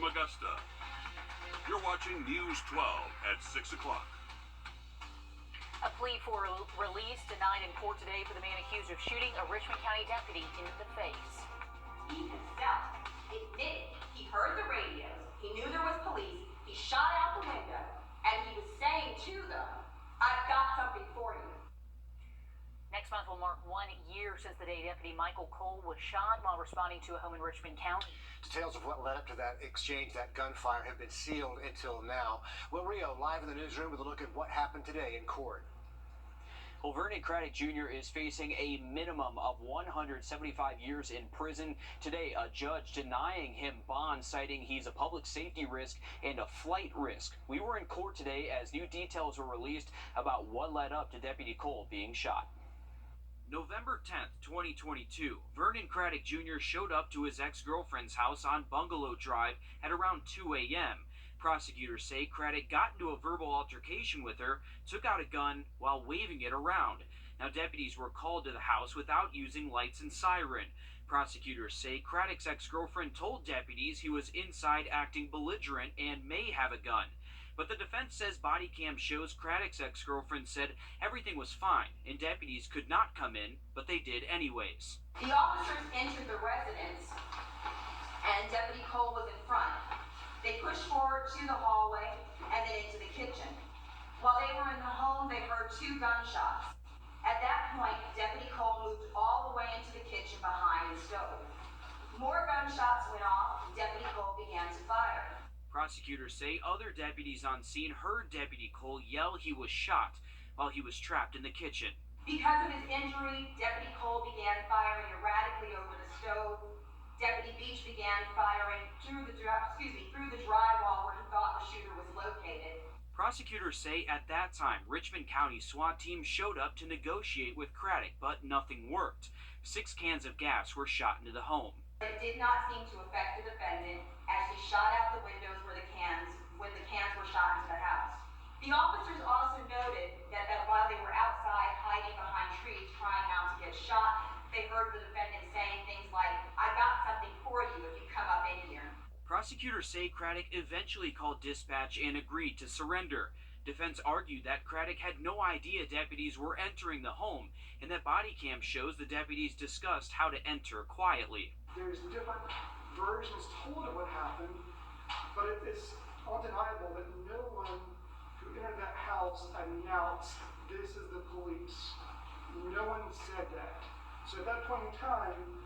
from Augusta. You're watching News 12 at 6 o'clock. A plea for release denied in court today for the man accused of shooting a Richmond County deputy in the face. He himself admitted he heard the radios, he knew there was police, he shot out the window, and he was saying to them, "I've got something for you." Next month will mark 1 year since the day Deputy Michael Cole was shot while responding to a home in Richmond County. Details of what led up to that exchange, that gunfire, have been sealed until now. Wrdw live in the newsroom with a look at what happened today in court. Well, Vernon Craddock Jr. is facing a minimum of 175 years in prison. Today, a judge denying him bond, citing he's a public safety risk and a flight risk. We were in court today as new details were released about what led up to Deputy Cole being shot. November 10th, 2022, Vernon Craddock Jr. showed up to his ex-girlfriend's house on Bungalow Drive at around 2 a.m. Prosecutors say Craddock got into a verbal altercation with her, took out a gun while waving it around. Now, deputies were called to the house without using lights and siren. Prosecutors say Craddock's ex-girlfriend told deputies he was inside acting belligerent and may have a gun. But the defense says body cam shows Craddock's ex-girlfriend said everything was fine and deputies could not come in, but they did anyways. The officers entered the residence, and Deputy Cole was in front. They pushed forward to the hallway and then into the kitchen. While they were in the home, they heard 2 gunshots. At that point, Deputy Cole moved all the way into the kitchen behind the stove. More gunshots went off, and Deputy Cole began to fire. Prosecutors say other deputies on scene heard Deputy Cole yell he was shot while he was trapped in the kitchen. Because of his injury, Deputy Cole began firing erratically over the stove. Deputy Beach began firing through the drywall where he thought the shooter was located. Prosecutors say at that time, Richmond County SWAT team showed up to negotiate with Craddock, but nothing worked. 6 cans of gas were shot into the home. It did not seem to affect the defendant as he shot out the windows when the cans were shot into the house. The officers also noted that while they were outside hiding behind trees trying not to get shot, they heard the defendant saying things like, "I got something for you if you come up in here." Prosecutors say Craddock eventually called dispatch and agreed to surrender. Defense argued that Craddock had no idea deputies were entering the home and that body cam shows the deputies discussed how to enter quietly. There's different versions told of what happened, but it's undeniable that no one who entered that house announced, "This is the police." No one said that. So at that point in time,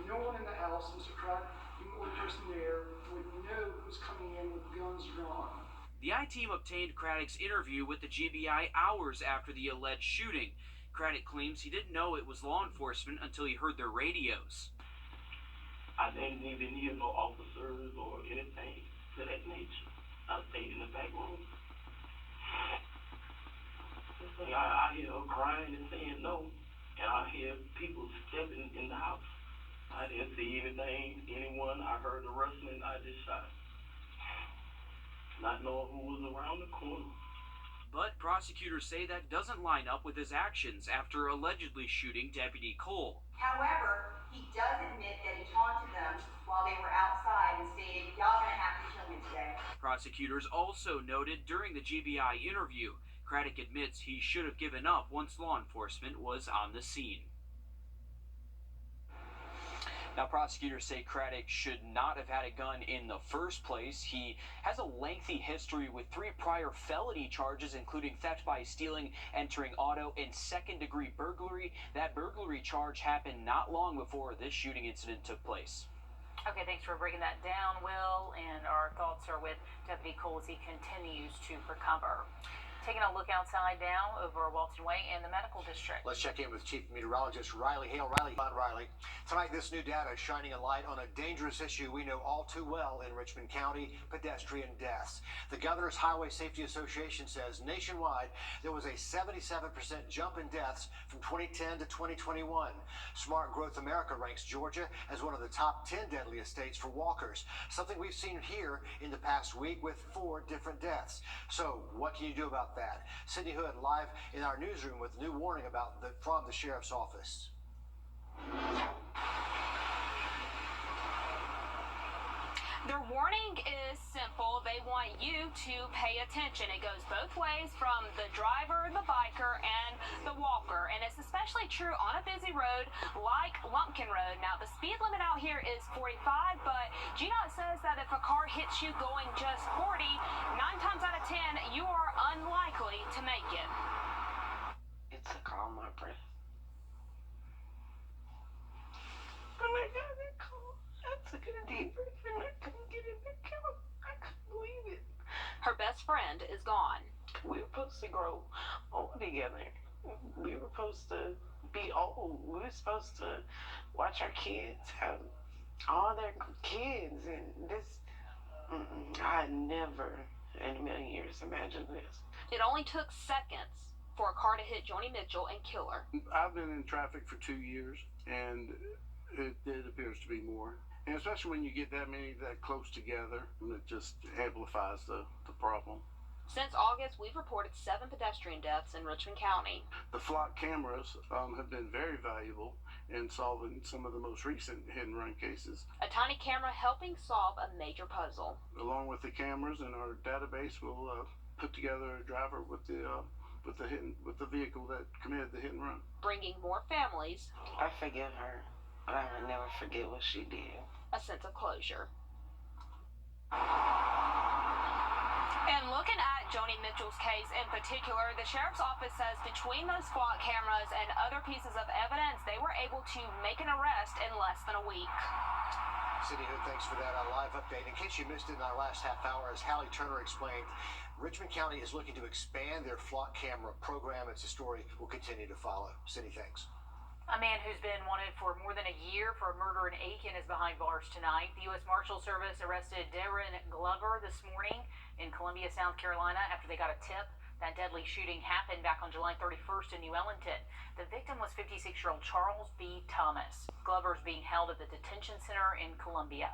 no one in the house, Mr. Craddock, the only person there, would know who was coming in with guns drawn. The I-team obtained Craddock's interview with the GBI hours after the alleged shooting. Craddock claims he didn't know it was law enforcement until he heard their radios. I didn't even hear no officers or anything to that nature. I stayed in the back room. I hear her crying and saying no, and I hear people stepping in the house. I didn't see anyone. I heard the rustling. I just shot, not knowing who was around the corner. But prosecutors say that doesn't line up with his actions after allegedly shooting Deputy Cole. However, he does admit that he taunted them while they were outside and stated, "Y'all gonna have to kill me today." Prosecutors also noted during the GBI interview, Craddock admits he should have given up once law enforcement was on the scene. Now, prosecutors say Craddock should not have had a gun in the first place. He has a lengthy history with 3 prior felony charges, including theft by stealing, entering auto, and second-degree burglary. That burglary charge happened not long before this shooting incident took place. Okay, thanks for breaking that down, Will. And our thoughts are with Deputy Cole as he continues to recover. Taking a look outside now over Walton Way and the medical district. Let's check in with Chief Meteorologist Riley Hale. Riley. Tonight, this new data is shining a light on a dangerous issue we know all too well in Richmond County: pedestrian deaths. The Governor's Highway Safety Association says nationwide there was a 77% jump in deaths from 2010 to 2021. Smart Growth America ranks Georgia as one of the top 10 deadliest states for walkers, something we've seen here in the past week with 4 different deaths. So what can you do about that? Cindy Hood live in our newsroom with new warning from the sheriff's office. Their warning is simple. They want you to pay attention. It goes both ways, from the driver, the biker, and the walker. And it's especially true on a busy road like Lumpkin Road. Now, the speed limit out here is 45, but GDOT says that if a car hits you going just 40, 9 times out of 10, you are unlikely to make it. It took all my breath. When I got that call, I took a deep breath and I couldn't get it back out. I couldn't believe it. Her best friend is gone. We were supposed to grow old together. We were supposed to be old. We were supposed to watch our kids have all their kids. And this, I had never in a million years imagined this. It only took seconds for a car to hit Joni Mitchell and kill her. I've been in traffic for 2 years, and it appears to be more. And especially when you get that many that close together, it just amplifies the problem. Since August, we've reported 7 pedestrian deaths in Richmond County. The flock cameras have been very valuable in solving some of the most recent hit-and-run cases. A tiny camera helping solve a major puzzle. Along with the cameras in our database, we'll put together a driver with the vehicle that committed the hit and run. Bringing more families. I forgive her, but I will never forget what she did. A sense of closure. And looking at Joni Mitchell's case in particular, the sheriff's office says between those SWAT cameras and other pieces of evidence, they were able to make an arrest in less than a week. Cindy Hood, thanks for that live update. In case you missed it in our last half hour, as Hallie Turner explained, Richmond County is looking to expand their flock camera program. It's a story we'll continue to follow. Cindy, thanks. A man who's been wanted for more than a year for a murder in Aiken is behind bars tonight. The U.S. Marshal Service arrested Darren Glover this morning in Columbia, South Carolina, after they got a tip. That deadly shooting happened back on July 31st in New Ellington. The victim was 56-year-old Charles B. Thomas. Glover's being held at the detention center in Columbia.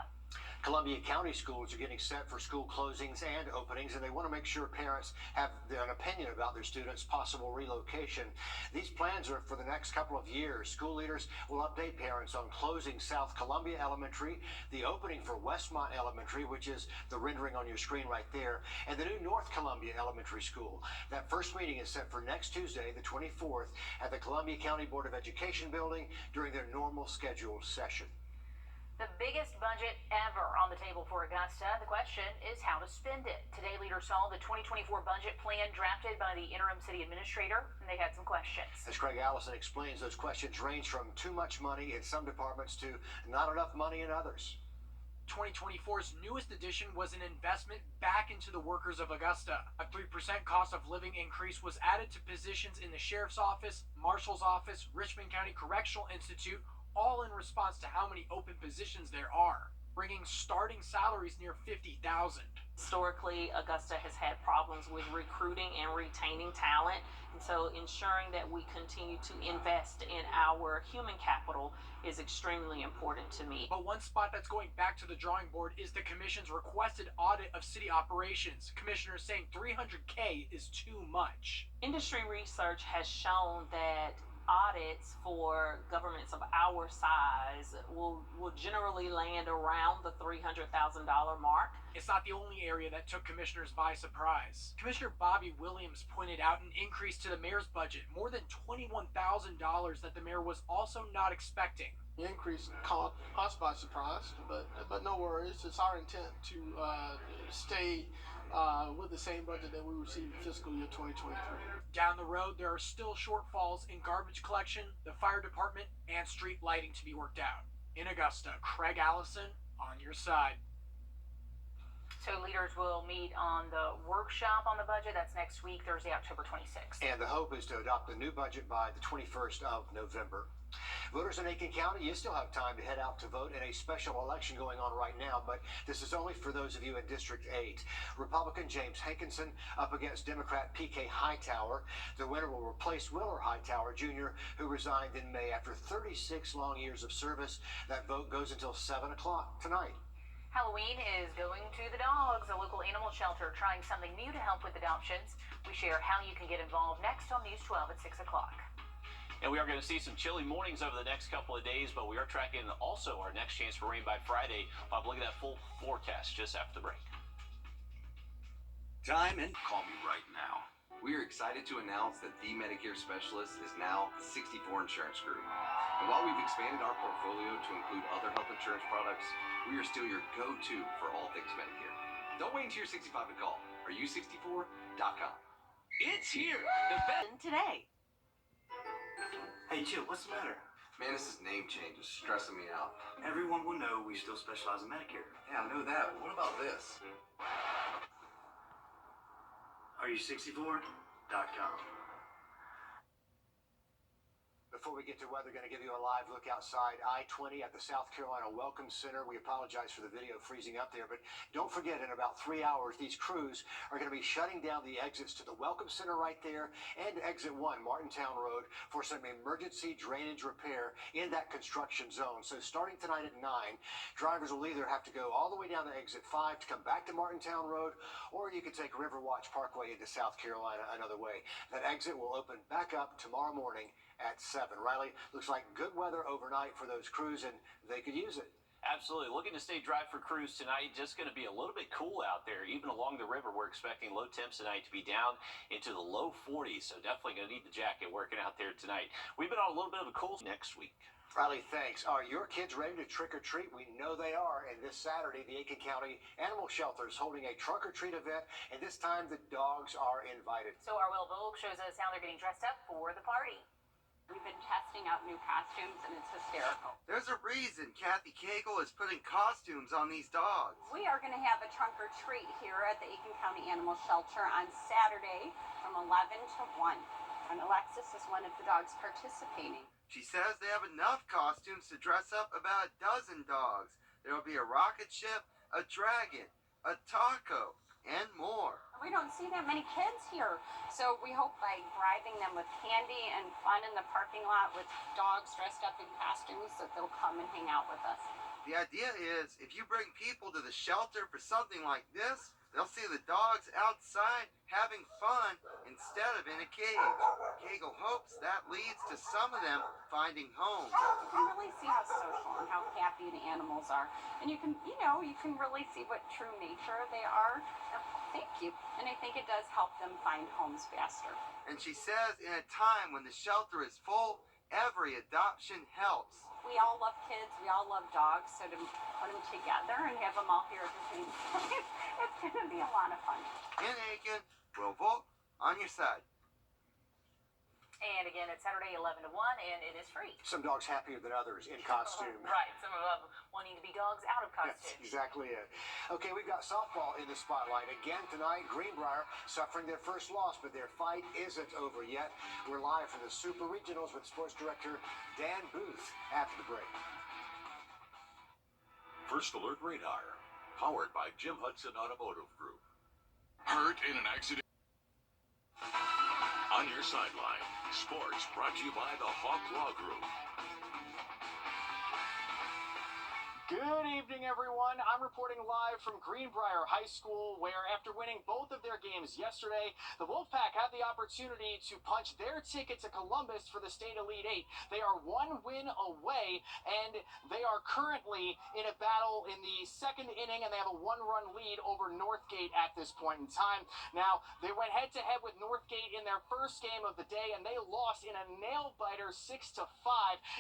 Columbia County schools are getting set for school closings and openings, and they want to make sure parents have an opinion about their students' possible relocation. These plans are for the next couple of years. School leaders will update parents on closing South Columbia Elementary, the opening for Westmont Elementary, which is the rendering on your screen right there, and the new North Columbia Elementary School. That first meeting is set for next Tuesday, the 24th, at the Columbia County Board of Education building during their normal scheduled session. The biggest budget ever on the table for Augusta. The question is how to spend it. Today, leaders saw the 2024 budget plan drafted by the interim city administrator, and they had some questions. As Craig Allison explains, those questions range from too much money in some departments to not enough money in others. 2024's newest addition was an investment back into the workers of Augusta. A 3% cost of living increase was added to positions in the sheriff's office, marshal's office, Richmond County Correctional Institute, all in response to how many open positions there are, bringing starting salaries near $50,000. Historically, Augusta has had problems with recruiting and retaining talent, and so ensuring that we continue to invest in our human capital is extremely important to me. But one spot that's going back to the drawing board is the commission's requested audit of city operations. Commissioners saying $300K is too much. Industry research has shown that audits for governments of our size will generally land around the $300,000 mark. It's not the only area that took commissioners by surprise. Commissioner Bobby Williams pointed out an increase to the mayor's budget, more than $21,000 that the mayor was also not expecting. The increase caught us by surprise, but no worries. It's our intent to stay with the same budget that we received in fiscal year 2023. Down the road, there are still shortfalls in garbage collection, the fire department, and street lighting to be worked out. In Augusta, Craig Allison, on your side. So leaders will meet on the workshop on the budget. That's next week, Thursday, October 26th. And the hope is to adopt the new budget by the 21st of November. Voters in Aiken County, you still have time to head out to vote in a special election going on right now, but this is only for those of you in District 8. Republican James Hankinson up against Democrat PK Hightower. The winner will replace Willer Hightower Jr., who resigned in May after 36 long years of service. That vote goes until 7 o'clock tonight. Halloween is going to the dogs. A local animal shelter trying something new to help with adoptions. We share how you can get involved next on News 12 at 6 o'clock. And we are going to see some chilly mornings over the next couple of days, but we are tracking also our next chance for rain by Friday. I'll look at that full forecast just after the break. Time and call me right now. We are excited to announce that the Medicare Specialist is now the 64 Insurance Group. And while we've expanded our portfolio to include other health insurance products, we are still your go-to for all things Medicare. Don't wait until you're 65 to call. Are you 64.com. It's here. The best today. Hey, Chip, what's the matter? Man, this name change is stressing me out. Everyone will know we still specialize in Medicare. Yeah, I know that, but what about this? Are you 64.com? Before we get to weather, going to give you a live look outside I-20 at the South Carolina Welcome Center. We apologize for the video freezing up there, but don't forget, in about 3 hours, these crews are going to be shutting down the exits to the Welcome Center right there and Exit 1, Martintown Road, for some emergency drainage repair in that construction zone. So starting tonight at 9, drivers will either have to go all the way down to Exit 5 to come back to Martintown Road, or you can take Riverwatch Parkway into South Carolina another way. That exit will open back up tomorrow morning at 7. Riley, looks like good weather overnight for those crews, and they could use it. Absolutely. Looking to stay dry for crews tonight. Just going to be a little bit cool out there. Even along the river, we're expecting low temps tonight to be down into the low 40s. So definitely going to need the jacket working out there tonight. We've been on a little bit of a cool next week. Riley, thanks. Are your kids ready to trick or treat? We know they are. And this Saturday, the Aiken County Animal Shelter is holding a trunk or treat event. And this time, the dogs are invited. So our Will Volk shows us how they're getting dressed up for the party. We've been testing out new costumes, and it's hysterical. There's a reason Kathy Cagle is putting costumes on these dogs. We are going to have a trunk or treat here at the Aiken County Animal Shelter on Saturday from 11 to 1. And Alexis is one of the dogs participating. She says they have enough costumes to dress up about a dozen dogs. There will be a rocket ship, a dragon, a taco, and more. We don't see that many kids here, so we hope by bribing them with candy and fun in the parking lot with dogs dressed up in costumes that they'll come and hang out with us. The idea is, if you bring people to the shelter for something like this, they'll see the dogs outside having fun instead of in a cage. Cagle hopes that leads to some of them finding homes. You can really see how social and how happy the animals are. And you can really see what true nature they are. Thank you. And I think it does help them find homes faster. And she says in a time when the shelter is full, every adoption helps. We all love kids, we all love dogs, so to put them together and have them all here at the same time, it's going to be a lot of fun. In Aiken, Will Volk, on your side. And again, it's Saturday 11 to 1, and it is free. Some dogs happier than others in costume. Right, some of them wanting to be dogs out of costume. That's exactly it. Okay, we've got softball in the spotlight. Again tonight, Greenbrier suffering their first loss, but their fight isn't over yet. We're live from the Super Regionals with sports director Dan Booth after the break. First Alert Radar, powered by Jim Hudson Automotive Group. Hurt in an accident? On your sideline, sports brought to you by the Hawk Law Group. Good evening, everyone. I'm reporting live from Greenbrier High School, where after winning both of their games yesterday, the Wolfpack had the opportunity to punch their ticket to Columbus for the state Elite Eight. They are one win away, and they are currently in a battle in the second inning, and they have a one-run lead over Northgate at this point in time. Now, they went head-to-head with Northgate in their first game of the day, and they lost in a nail-biter 6-5.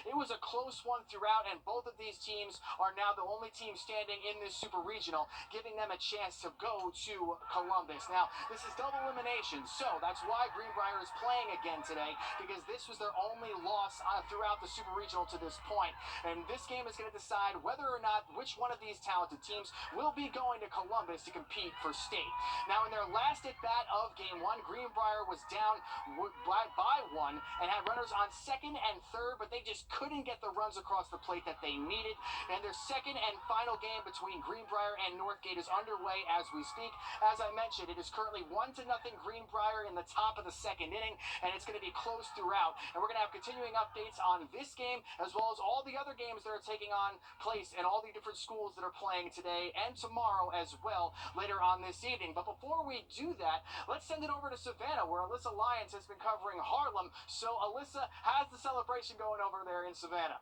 It was a close one throughout, and both of these teams are now the only team standing in this Super Regional, giving them a chance to go to Columbus. Now, this is double elimination, so that's why Greenbrier is playing again today, because this was their only loss throughout the Super Regional to this point. And this game is going to decide whether or not which one of these talented teams will be going to Columbus to compete for state. Now, in their last at-bat of Game 1, Greenbrier was down by 1 and had runners on second and third, but they just couldn't get the runs across the plate that they needed. And their second and final game between Greenbrier and Northgate is underway as we speak. As I mentioned, it is currently 1-0 Greenbrier in the top of the second inning, and it's going to be close throughout. And we're going to have continuing updates on this game as well as all the other games that are taking on place and all the different schools that are playing today and tomorrow as well later on this evening. But before we do that, let's send it over to Savannah, where Alyssa Lyons has been covering Harlem. So Alyssa, how's the celebration going over there in Savannah?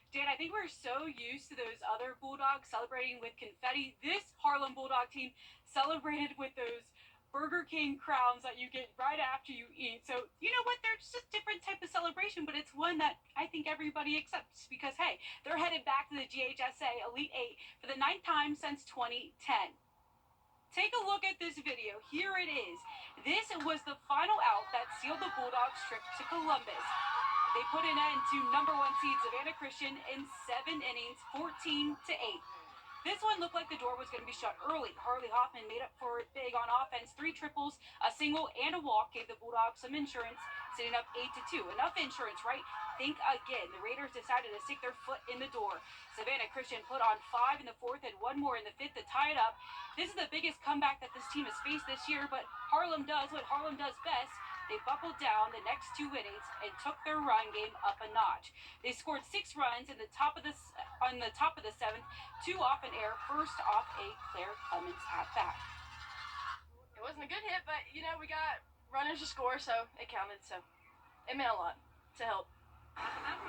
Dan, I think we're so used to those other Bulldogs celebrating with confetti. This Harlem Bulldog team celebrated with those Burger King crowns that you get right after you eat. So, you know what? There's just a different type of celebration, but it's one that I think everybody accepts because, hey, they're headed back to the GHSA Elite 8 for the 9th time since 2010. Take a look at this video. Here it is. This was the final out that sealed the Bulldogs' trip to Columbus. They put an end to number 1 seed Savannah Christian in 7 innings, 14-8. This one looked like the door was going to be shut early. Harley Hoffman made up for it big on offense. 3 triples, a single, and a walk gave the Bulldogs some insurance, sitting up 8-2. Enough insurance, right? Think again. The Raiders decided to stick their foot in the door. Savannah Christian put on 5 in the 4th and 1 more in the 5th to tie it up. This is the biggest comeback that this team has faced this year, but Harlem does what Harlem does best. They buckled down the next 2 innings and took their run game up a notch. They scored 6 runs on the top of the 7th, 2 off an error, first off a Claire Clemens at bat. It wasn't a good hit, but you know, we got runners to score, so it counted. So it meant a lot to help.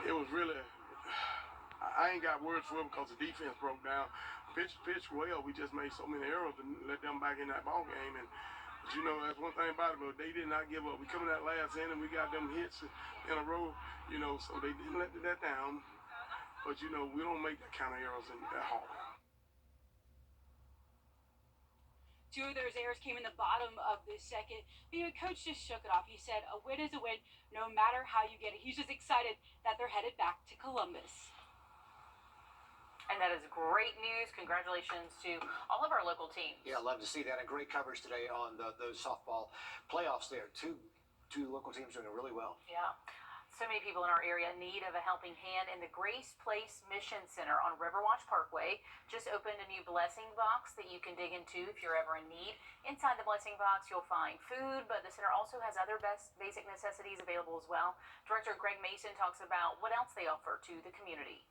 It was really, I ain't got words for it because the defense broke down. Pitched well. We just made so many errors and let them back in that ball game. And but you know, that's one thing about it, but they did not give up. We come in that last inning, we got them hits in a row, you know, so they didn't let that down. But, you know, we don't make that kind of errors at home. 2 of those errors came in the bottom of the second. But, you know, Coach just shook it off. He said, a win is a win, no matter how you get it. He's just excited that they're headed back to Columbus. And that is great news. Congratulations to all of our local teams. Yeah, love to see that. And great coverage today on those softball playoffs there. Two local teams doing really well. Yeah. So many people in our area in need of a helping hand, and the Grace Place Mission Center on Riverwatch Parkway just opened a new blessing box that you can dig into if you're ever in need. Inside the blessing box, you'll find food, but the center also has other basic necessities available as well. Director Greg Mason talks about what else they offer to the community.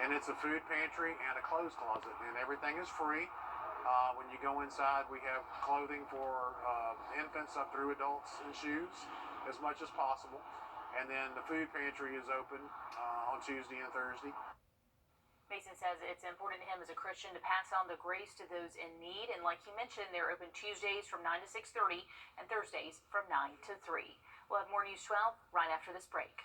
And it's a food pantry and a clothes closet, and everything is free. When you go inside, we have clothing for infants up through adults and shoes as much as possible. And then the food pantry is open on Tuesday and Thursday. Mason says it's important to him as a Christian to pass on the grace to those in need. And like he mentioned, they're open Tuesdays from 9 to 6:30 and Thursdays from 9 to 3. We'll have more News 12 right after this break.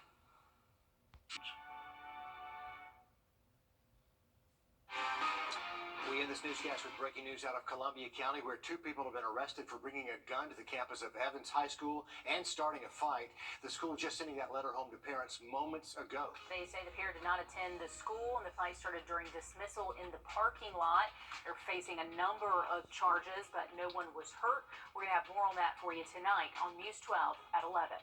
We end this newscast with breaking news out of Columbia County, where 2 people have been arrested for bringing a gun to the campus of Evans High School and starting a fight. The school just sending that letter home to parents moments ago. They say the pair did not attend the school, and the fight started during dismissal in the parking lot. They're facing a number of charges, but no one was hurt. We're going to have more on that for you tonight on News 12 at 11.